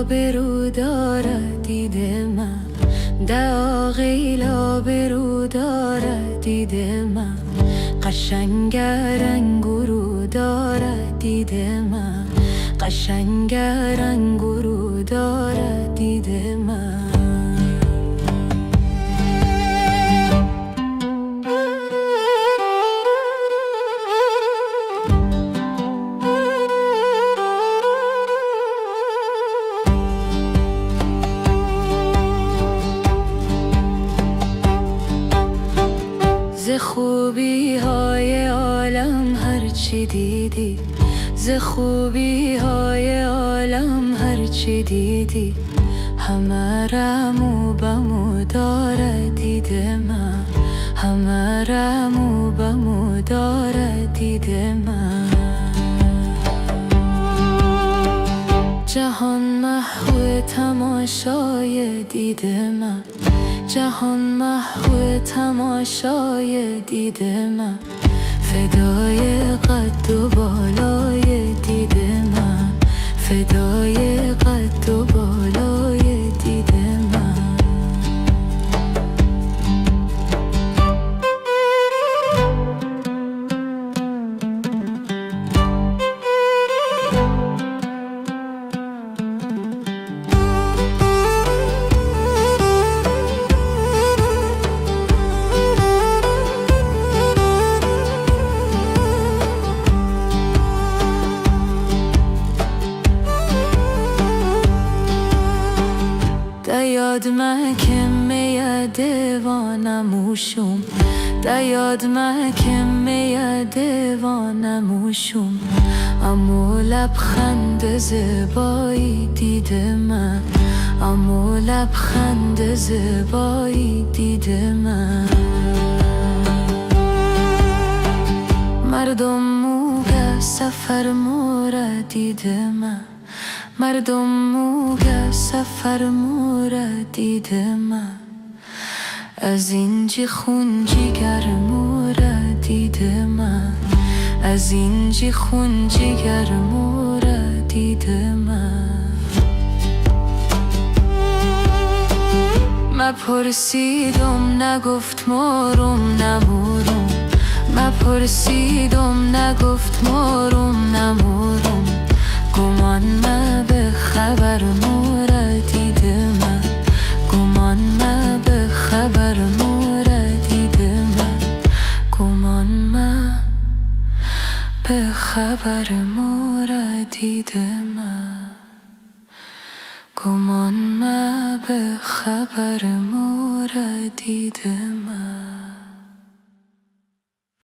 آبرو دارد دید من، داغی آبرو دارد دید من، قشنگر انگورو دارد دید من، قشنگر انگورو دارد دید من. ز خوبی های عالم هرچی دیدی، ز خوبی های عالم هرچی دیدی، همه رمو بمو داره دید من، همه رمو بمو داره دید من. جهان محو تماشای دید من، جهان محو تماشای دید من، فدای قد و بالای دید من، فدای قد و بالای دید من. دیاد مکم دیوانموشم، دیاد مکم دیوانموشم، اما لبخند زیبایی دید من، اما لبخند زیبایی دید من. مردم موگه سفر مورا دید من، مردم موگه سفر مورا دید من، از اینجی خون جگر مورا دید من، از اینجی خون جگر مورا دید من. مپرسیدم نگفت مارم نمورم، مپرسیدم نگفت مارم نمورم، گمان ما به خبر مورا دید من، گمان ما به خبر مورا دید من، گمان ما به خبر مورا دید من، گمان ما به خبر مورا دید من.